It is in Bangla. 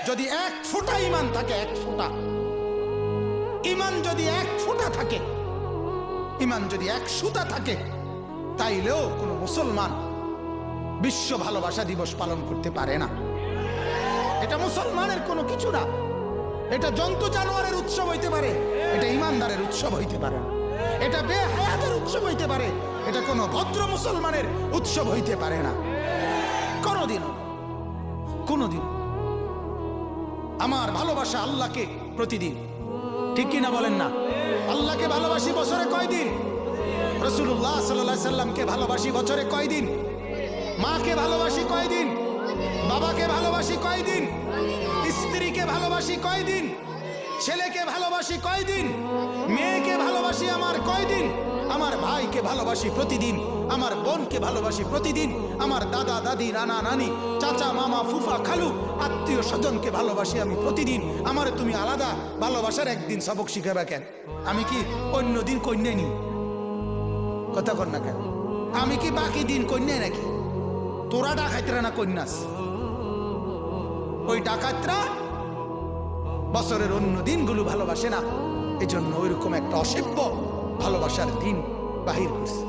যদি এক ফোঁটা ইমান থাকে, এক ফোঁটা ইমান যদি এক ফোঁটা থাকে, ইমান যদি এক সুতা থাকে, তাইলেও কোনো মুসলমান বিশ্ব ভালোবাসা দিবস পালন করতে পারে না। এটা মুসলমানের কোনো কিছু না। এটা জন্তু জানোয়ারের উৎসব হইতে পারে, এটা ইমানদারের উৎসব হইতে পারে না। এটা বেহায়াতের উৎসব হইতে পারে, এটা কোনো ভদ্র মুসলমানের উৎসব হইতে পারে না কোনোদিনও, কোনোদিন। আমার ভালোবাসা আল্লাহকে প্রতিদিন, ঠিক কিনা বলেন না? আল্লাহকে ভালোবাসি বছরে কয়দিন? রাসূলুল্লাহ সাল্লাল্লাহু আলাইহি সাল্লামকে ভালোবাসি বছরে কয়দিন? মাকে ভালোবাসি কয়দিন? বাবাকে ভালোবাসি কয়দিন? স্ত্রীকে ভালোবাসি কয়দিন? ছেলেকে ভালোবাসি কয়দিন? মেয়েকে ভালোবাসি আমার কয়দিন? আমার ভাইকে ভালোবাসি প্রতিদিন, আমার বোনকে ভালোবাসি প্রতিদিন, আমার দাদা দাদি নানা নানি চাচা মামা ফুফা খালু আত্মীয় স্বজনকে ভালোবাসি আমি প্রতিদিন। আমার তুমি আলাদা ভালোবাসার একদিন সবক শিখাবে কেন? আমি কি অন্য দিন কন্যা নি? কথা কর না কেন? আমি কি বাকি দিন কন্যা নাকি? তোরা ডাকাইতরা না কন্যাস? ওই ডাকাতরা বছরের অন্য দিনগুলো ভালোবাসে না, এজন্য ওইরকম একটা অসভ্য ভালোবাসার দিন বাহির করছে।